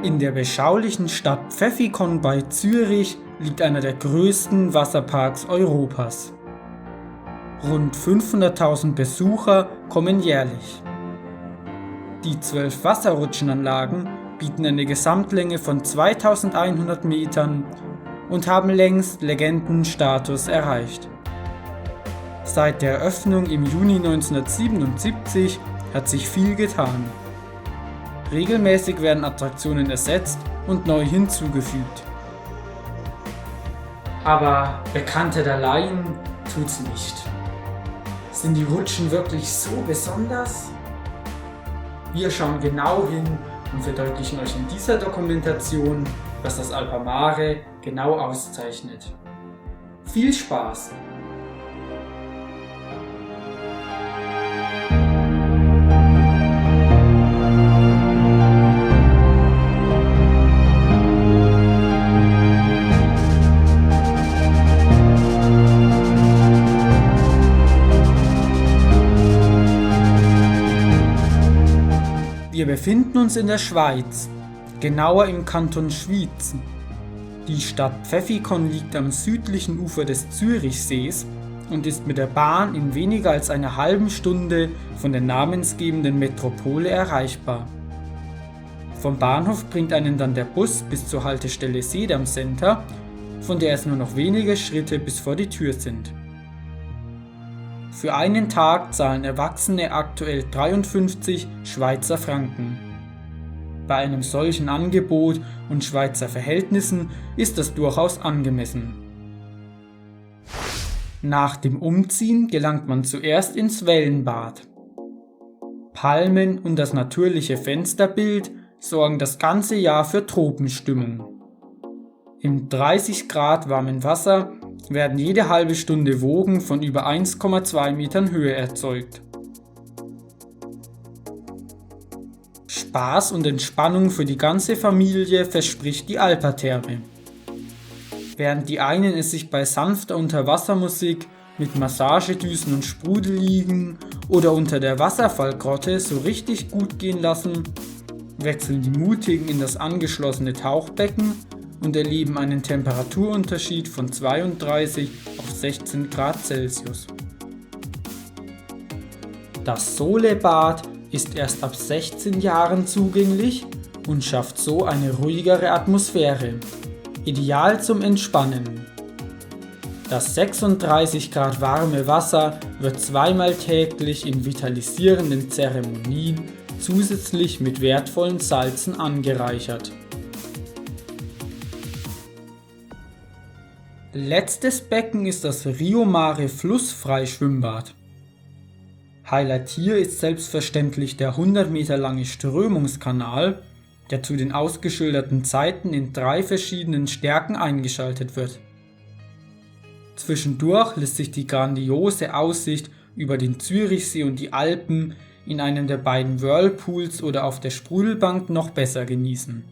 In der beschaulichen Stadt Pfäffikon bei Zürich liegt einer der größten Wasserparks Europas. Rund 500.000 Besucher kommen jährlich. Die 12 Wasserrutschenanlagen bieten eine Gesamtlänge von 2100 Metern und haben längst Legendenstatus erreicht. Seit der Eröffnung im Juni 1977 hat sich viel getan. Regelmäßig werden Attraktionen ersetzt und neu hinzugefügt. Aber Bekanntheit allein tut's nicht. Sind die Rutschen wirklich so besonders? Wir schauen genau hin und verdeutlichen euch in dieser Dokumentation, was das Alpamare genau auszeichnet. Viel Spaß! Wir befinden uns in der Schweiz, genauer im Kanton Schwyz. Die Stadt Pfäffikon liegt am südlichen Ufer des Zürichsees und ist mit der Bahn in weniger als einer halben Stunde von der namensgebenden Metropole erreichbar. Vom Bahnhof bringt einen dann der Bus bis zur Haltestelle Sedam Center, von der es nur noch wenige Schritte bis vor die Tür sind. Für einen Tag zahlen Erwachsene aktuell 53 Schweizer Franken. Bei einem solchen Angebot und Schweizer Verhältnissen ist das durchaus angemessen. Nach dem Umziehen gelangt man zuerst ins Wellenbad. Palmen und das natürliche Fensterbild sorgen das ganze Jahr für Tropenstimmung. Im 30 Grad warmen Wasser werden jede halbe Stunde Wogen von über 1,2 Metern Höhe erzeugt. Spaß und Entspannung für die ganze Familie verspricht die Alpa-Therme. Während die einen es sich bei sanfter Unterwassermusik mit Massagedüsen und Sprudelliegen oder unter der Wasserfallgrotte so richtig gut gehen lassen, wechseln die Mutigen in das angeschlossene Tauchbecken und erleben einen Temperaturunterschied von 32 auf 16 Grad Celsius. Das Solebad ist erst ab 16 Jahren zugänglich und schafft so eine ruhigere Atmosphäre, ideal zum Entspannen. Das 36 Grad warme Wasser wird zweimal täglich in vitalisierenden Zeremonien zusätzlich mit wertvollen Salzen angereichert. Letztes Becken ist das Rio Mare Flussfreischwimmbad. Highlight hier ist selbstverständlich der 100 Meter lange Strömungskanal, der zu den ausgeschilderten Zeiten in 3 verschiedenen Stärken eingeschaltet wird. Zwischendurch lässt sich die grandiose Aussicht über den Zürichsee und die Alpen in einem der beiden Whirlpools oder auf der Sprudelbank noch besser genießen.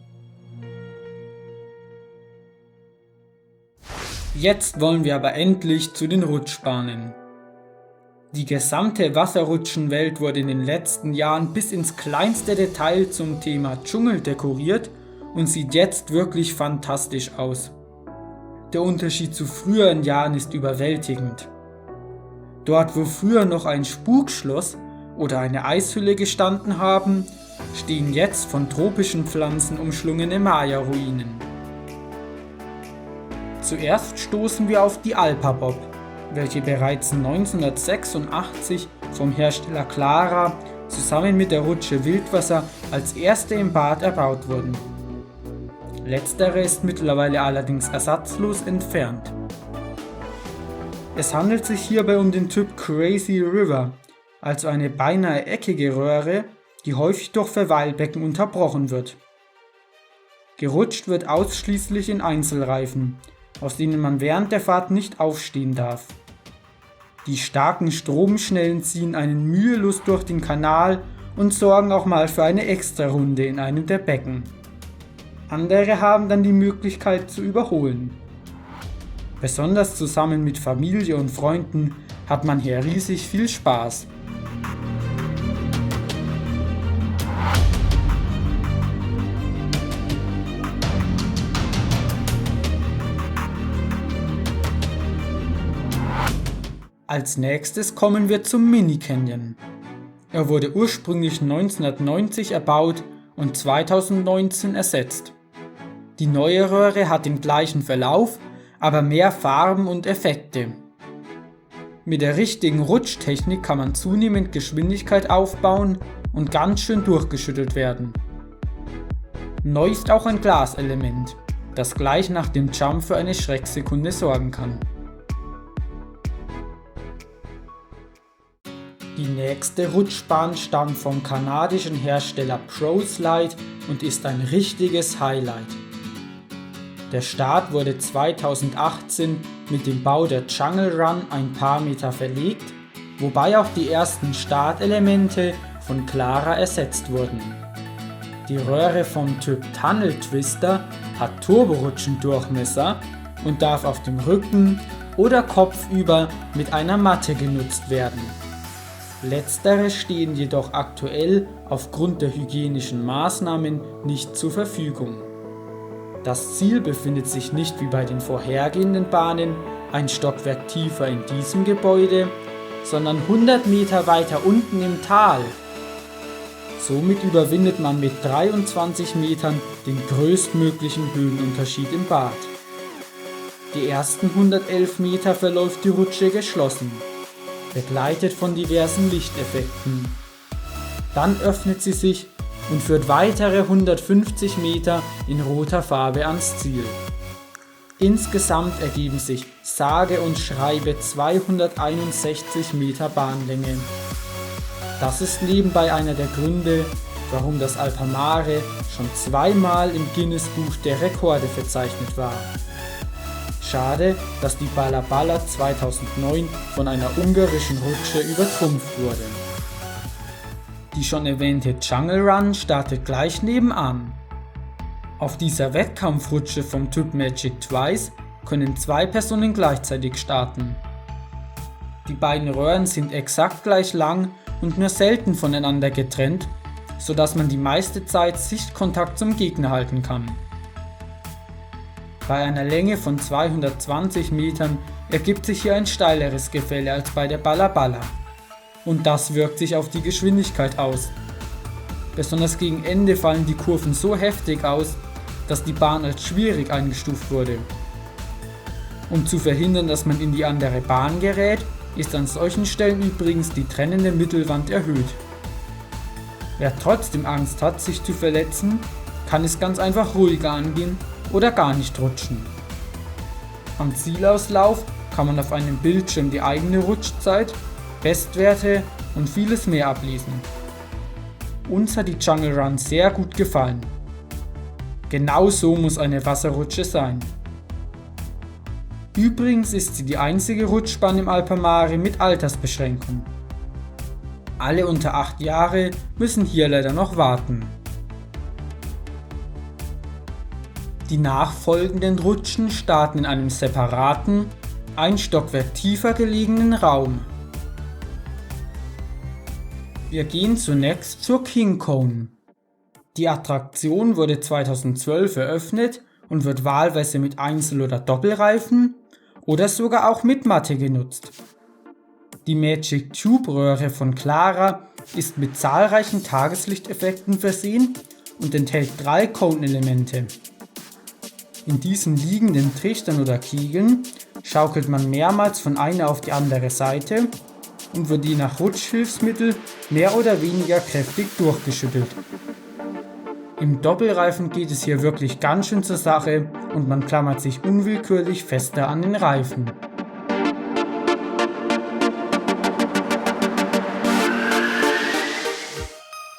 Jetzt wollen wir aber endlich zu den Rutschbahnen. Die gesamte Wasserrutschenwelt wurde in den letzten Jahren bis ins kleinste Detail zum Thema Dschungel dekoriert und sieht jetzt wirklich fantastisch aus. Der Unterschied zu früheren Jahren ist überwältigend. Dort, wo früher noch ein Spukschloss oder eine Eishülle gestanden haben, stehen jetzt von tropischen Pflanzen umschlungene Maya-Ruinen. Zuerst stoßen wir auf die Alpabob, welche bereits 1986 vom Hersteller Clara zusammen mit der Rutsche Wildwasser als erste im Bad erbaut wurden. Letztere ist mittlerweile allerdings ersatzlos entfernt. Es handelt sich hierbei um den Typ Crazy River, also eine beinahe eckige Röhre, die häufig durch Verweilbecken unterbrochen wird. Gerutscht wird ausschließlich in Einzelreifen, aus denen man während der Fahrt nicht aufstehen darf. Die starken Stromschnellen ziehen einen mühelos durch den Kanal und sorgen auch mal für eine Extrarunde in einem der Becken. Andere haben dann die Möglichkeit zu überholen. Besonders zusammen mit Familie und Freunden hat man hier riesig viel Spaß. Als nächstes kommen wir zum Mini Canyon. Er wurde ursprünglich 1990 erbaut und 2019 ersetzt. Die neue Röhre hat den gleichen Verlauf, aber mehr Farben und Effekte. Mit der richtigen Rutschtechnik kann man zunehmend Geschwindigkeit aufbauen und ganz schön durchgeschüttelt werden. Neu ist auch ein Glaselement, das gleich nach dem Jump für eine Schrecksekunde sorgen kann. Die nächste Rutschbahn stammt vom kanadischen Hersteller ProSlide und ist ein richtiges Highlight. Der Start wurde 2018 mit dem Bau der Jungle Run ein paar Meter verlegt, wobei auch die ersten Startelemente von Clara ersetzt wurden. Die Röhre vom Typ Tunnel Twister hat Turborutschendurchmesser und darf auf dem Rücken oder kopfüber mit einer Matte genutzt werden. Letztere stehen jedoch aktuell aufgrund der hygienischen Maßnahmen nicht zur Verfügung. Das Ziel befindet sich nicht wie bei den vorhergehenden Bahnen ein Stockwerk tiefer in diesem Gebäude, sondern 100 Meter weiter unten im Tal. Somit überwindet man mit 23 Metern den größtmöglichen Höhenunterschied im Bad. Die ersten 111 Meter verläuft die Rutsche geschlossen, begleitet von diversen Lichteffekten. Dann öffnet sie sich und führt weitere 150 Meter in roter Farbe ans Ziel. Insgesamt ergeben sich sage und schreibe 261 Meter Bahnlänge. Das ist nebenbei einer der Gründe, warum das Alpamare schon zweimal im Guinness-Buch der Rekorde verzeichnet war. Schade, dass die Bala Bala 2009 von einer ungarischen Rutsche übertrumpft wurde. Die schon erwähnte Jungle Run startet gleich nebenan. Auf dieser Wettkampfrutsche vom Typ Magic Twice können 2 Personen gleichzeitig starten. Die beiden Röhren sind exakt gleich lang und nur selten voneinander getrennt, sodass man die meiste Zeit Sichtkontakt zum Gegner halten kann. Bei einer Länge von 220 Metern ergibt sich hier ein steileres Gefälle als bei der Bala Bala. Und das wirkt sich auf die Geschwindigkeit aus. Besonders gegen Ende fallen die Kurven so heftig aus, dass die Bahn als schwierig eingestuft wurde. Um zu verhindern, dass man in die andere Bahn gerät, ist an solchen Stellen übrigens die trennende Mittelwand erhöht. Wer trotzdem Angst hat, sich zu verletzen, kann es ganz einfach ruhiger angehen oder gar nicht rutschen. Am Zielauslauf kann man auf einem Bildschirm die eigene Rutschzeit, Bestwerte und vieles mehr ablesen. Uns hat die Jungle Run sehr gut gefallen. Genau so muss eine Wasserrutsche sein. Übrigens ist sie die einzige Rutschbahn im Alpamare mit Altersbeschränkung. Alle unter 8 Jahre müssen hier leider noch warten. Die nachfolgenden Rutschen starten in einem separaten, ein Stockwerk tiefer gelegenen Raum. Wir gehen zunächst zur King Cone. Die Attraktion wurde 2012 eröffnet und wird wahlweise mit Einzel- oder Doppelreifen oder sogar auch mit Matte genutzt. Die Magic Tube Röhre von Clara ist mit zahlreichen Tageslichteffekten versehen und enthält 3 Cone-Elemente. In diesen liegenden Trichtern oder Kegeln schaukelt man mehrmals von einer auf die andere Seite und wird je nach Rutschhilfsmittel mehr oder weniger kräftig durchgeschüttelt. Im Doppelreifen geht es hier wirklich ganz schön zur Sache und man klammert sich unwillkürlich fester an den Reifen.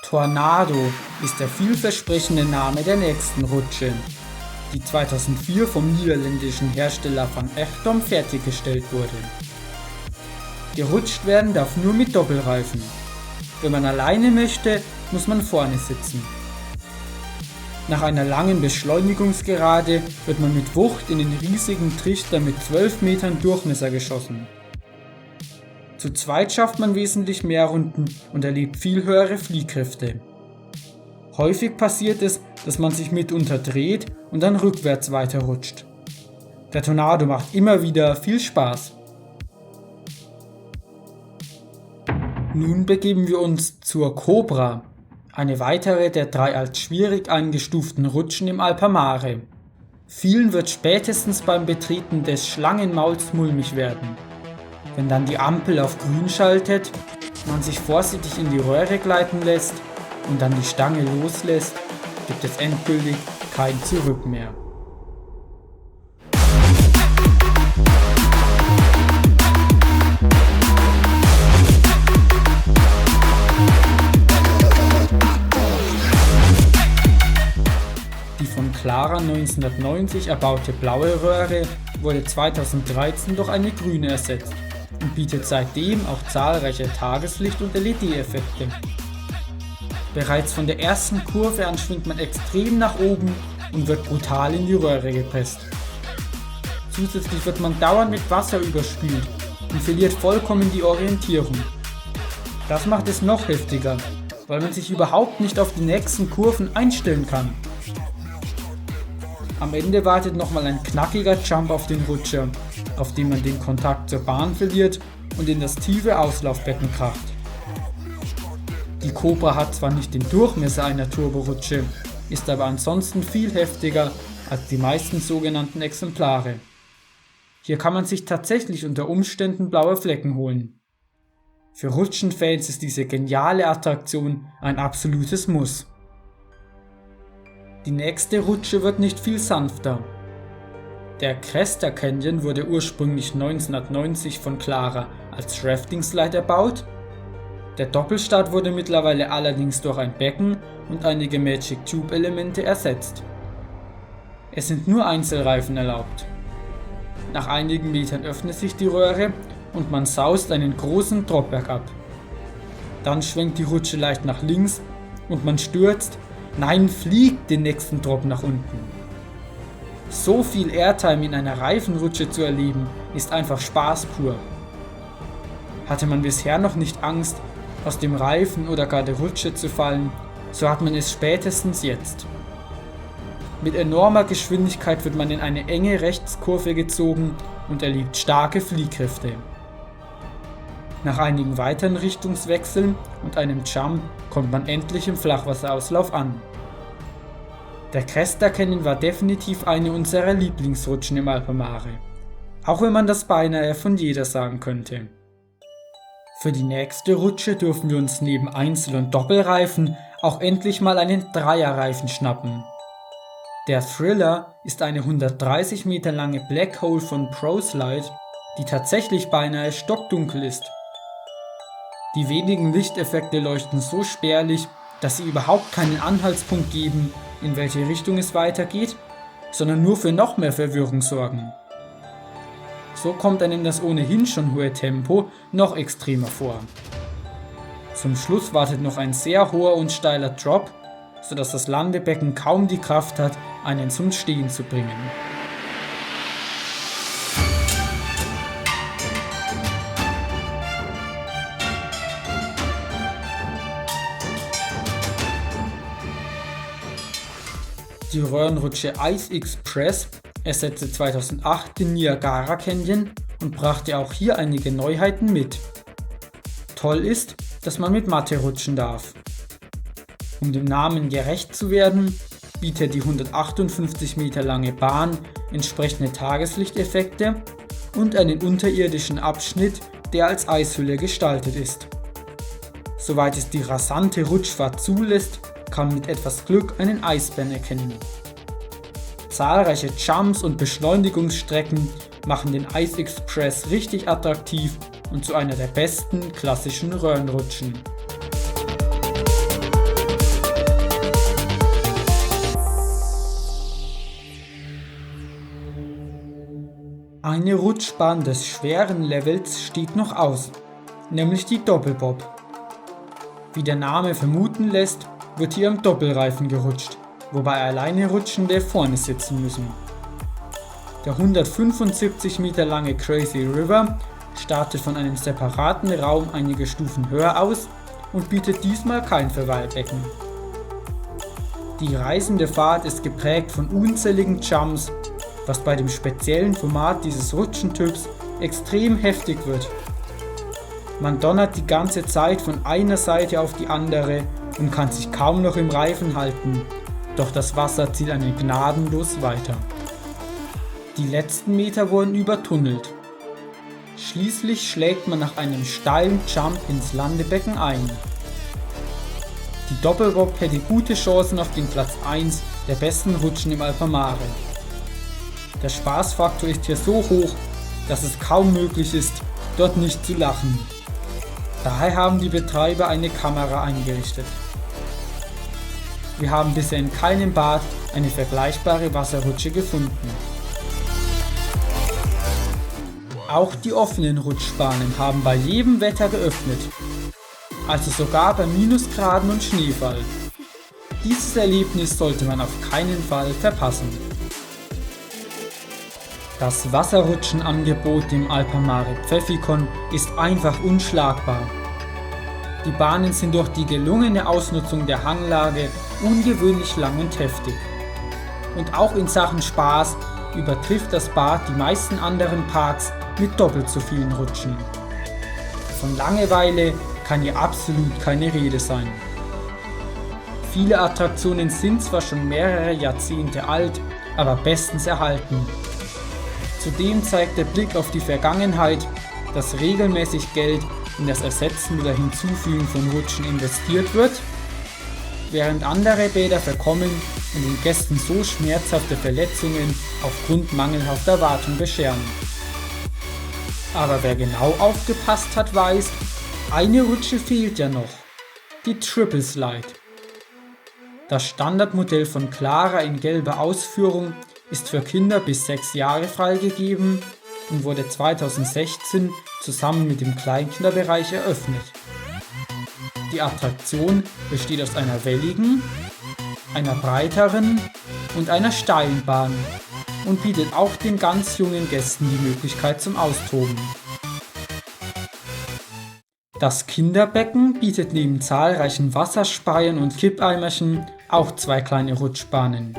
Tornado ist der vielversprechende Name der nächsten Rutsche, die 2004 vom niederländischen Hersteller Van Echtom fertiggestellt wurde. Gerutscht werden darf nur mit Doppelreifen. Wenn man alleine möchte, muss man vorne sitzen. Nach einer langen Beschleunigungsgerade wird man mit Wucht in den riesigen Trichter mit 12 Metern Durchmesser geschossen. Zu zweit schafft man wesentlich mehr Runden und erlebt viel höhere Fliehkräfte. Häufig passiert es, dass man sich mitunter dreht und dann rückwärts weiterrutscht. Der Tornado macht immer wieder viel Spaß. Nun begeben wir uns zur Cobra, eine weitere der 3 als schwierig eingestuften Rutschen im Alpamare. Vielen wird spätestens beim Betreten des Schlangenmauls mulmig werden. Wenn dann die Ampel auf grün schaltet, man sich vorsichtig in die Röhre gleiten lässt und dann die Stange loslässt, gibt es endgültig kein Zurück mehr. Die von Clara 1990 erbaute blaue Röhre wurde 2013 durch eine grüne ersetzt und bietet seitdem auch zahlreiche Tageslicht- und LED-Effekte. Bereits von der ersten Kurve an schwingt man extrem nach oben und wird brutal in die Röhre gepresst. Zusätzlich wird man dauernd mit Wasser überspült und verliert vollkommen die Orientierung. Das macht es noch heftiger, weil man sich überhaupt nicht auf die nächsten Kurven einstellen kann. Am Ende wartet nochmal ein knackiger Jump auf den Rutscher, auf dem man den Kontakt zur Bahn verliert und in das tiefe Auslaufbecken kracht. Die Cobra hat zwar nicht den Durchmesser einer Turborutsche, ist aber ansonsten viel heftiger als die meisten sogenannten Exemplare. Hier kann man sich tatsächlich unter Umständen blaue Flecken holen. Für Rutschenfans ist diese geniale Attraktion ein absolutes Muss. Die nächste Rutsche wird nicht viel sanfter. Der Cresta Canyon wurde ursprünglich 1990 von Clara als Rafting Slide erbaut. Der Doppelstart wurde mittlerweile allerdings durch ein Becken und einige Magic Tube Elemente ersetzt. Es sind nur Einzelreifen erlaubt. Nach einigen Metern öffnet sich die Röhre und man saust einen großen Drop bergab. Dann schwenkt die Rutsche leicht nach links und man stürzt, nein, fliegt den nächsten Drop nach unten. So viel Airtime in einer Reifenrutsche zu erleben, ist einfach Spaß pur. Hatte man bisher noch nicht Angst, aus dem Reifen oder gar der Rutsche zu fallen, so hat man es spätestens jetzt. Mit enormer Geschwindigkeit wird man in eine enge Rechtskurve gezogen und erlebt starke Fliehkräfte. Nach einigen weiteren Richtungswechseln und einem Jump kommt man endlich im Flachwasserauslauf an. Der Cresta Canyon war definitiv eine unserer Lieblingsrutschen im Alpamare, auch wenn man das beinahe von jeder sagen könnte. Für die nächste Rutsche dürfen wir uns neben Einzel- und Doppelreifen auch endlich mal einen Dreierreifen schnappen. Der Thriller ist eine 130 Meter lange Black Hole von ProSlide, die tatsächlich beinahe stockdunkel ist. Die wenigen Lichteffekte leuchten so spärlich, dass sie überhaupt keinen Anhaltspunkt geben, in welche Richtung es weitergeht, sondern nur für noch mehr Verwirrung sorgen. So kommt einem das ohnehin schon hohe Tempo noch extremer vor. Zum Schluss wartet noch ein sehr hoher und steiler Drop, sodass das Landebecken kaum die Kraft hat, einen zum Stehen zu bringen. Die Röhrenrutsche Ice Express ersetzte 2008 den Niagara Canyon und brachte auch hier einige Neuheiten mit. Toll ist, dass man mit Matte rutschen darf. Um dem Namen gerecht zu werden, bietet die 158 Meter lange Bahn entsprechende Tageslichteffekte und einen unterirdischen Abschnitt, der als Eishülle gestaltet ist. Soweit es die rasante Rutschfahrt zulässt, kann man mit etwas Glück einen Eisbären erkennen. Zahlreiche Jumps und Beschleunigungsstrecken machen den Ice Express richtig attraktiv und zu einer der besten klassischen Röhrenrutschen. Eine Rutschbahn des schweren Levels steht noch aus, nämlich die Doppelbob. Wie der Name vermuten lässt, wird hier am Doppelreifen gerutscht, wobei alleine Rutschende vorne sitzen müssen. Der 175 Meter lange Crazy River startet von einem separaten Raum einige Stufen höher aus und bietet diesmal kein Verweilbecken. Die reißende Fahrt ist geprägt von unzähligen Jumps, was bei dem speziellen Format dieses Rutschentyps extrem heftig wird. Man donnert die ganze Zeit von einer Seite auf die andere und kann sich kaum noch im Reifen halten, doch das Wasser zieht einen gnadenlos weiter. Die letzten Meter wurden übertunnelt. Schließlich schlägt man nach einem steilen Jump ins Landebecken ein. Die Doppelbob hätte gute Chancen auf den Platz 1 der besten Rutschen im Alpamare. Der Spaßfaktor ist hier so hoch, dass es kaum möglich ist, dort nicht zu lachen. Daher haben die Betreiber eine Kamera eingerichtet. Wir haben bisher in keinem Bad eine vergleichbare Wasserrutsche gefunden. Auch die offenen Rutschbahnen haben bei jedem Wetter geöffnet, also sogar bei Minusgraden und Schneefall. Dieses Erlebnis sollte man auf keinen Fall verpassen. Das Wasserrutschenangebot im Alpamare Pfäffikon ist einfach unschlagbar. Die Bahnen sind durch die gelungene Ausnutzung der Hanglage ungewöhnlich lang und heftig. Und auch in Sachen Spaß übertrifft das Bad die meisten anderen Parks mit doppelt so vielen Rutschen. Von Langeweile kann hier absolut keine Rede sein. Viele Attraktionen sind zwar schon mehrere Jahrzehnte alt, aber bestens erhalten. Zudem zeigt der Blick auf die Vergangenheit, dass regelmäßig Geld in das Ersetzen oder Hinzufügen von Rutschen investiert wird, während andere Bäder verkommen und den Gästen so schmerzhafte Verletzungen aufgrund mangelhafter Wartung bescheren. Aber wer genau aufgepasst hat, weiß, eine Rutsche fehlt ja noch, die Triple Slide. Das Standardmodell von Clara in gelber Ausführung ist für Kinder bis 6 Jahre freigegeben und wurde 2016 zusammen mit dem Kleinkinderbereich eröffnet. Die Attraktion besteht aus einer welligen, einer breiteren und einer steilen Bahn und bietet auch den ganz jungen Gästen die Möglichkeit zum Austoben. Das Kinderbecken bietet neben zahlreichen Wasserspeiern und Kippeimerchen auch 2 kleine Rutschbahnen.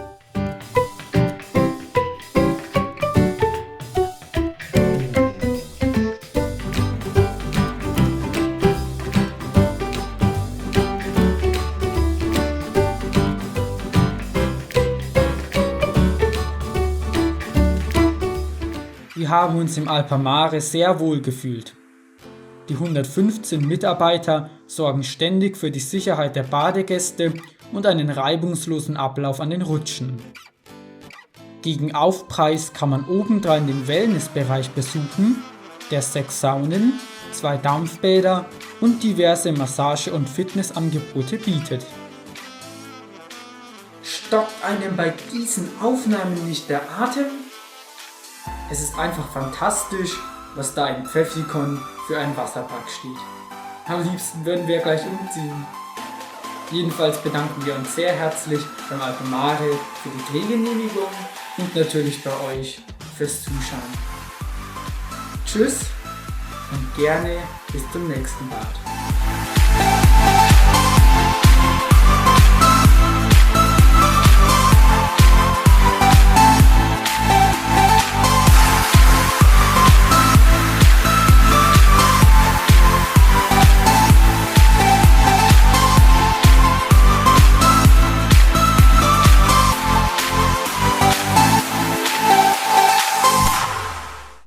Wir haben uns im Alpamare sehr wohl gefühlt. Die 115 Mitarbeiter sorgen ständig für die Sicherheit der Badegäste und einen reibungslosen Ablauf an den Rutschen. Gegen Aufpreis kann man obendrein den Wellnessbereich besuchen, der 6 Saunen, 2 Dampfbäder und diverse Massage- und Fitnessangebote bietet. Stockt einem bei diesen Aufnahmen nicht der Atem? Es ist einfach fantastisch, was da im Pfäffikon für ein Wasserpark steht. Am liebsten würden wir gleich umziehen. Jedenfalls bedanken wir uns sehr herzlich beim Alpamare für die Drehgenehmigung und natürlich bei euch fürs Zuschauen. Tschüss und gerne bis zum nächsten Bad.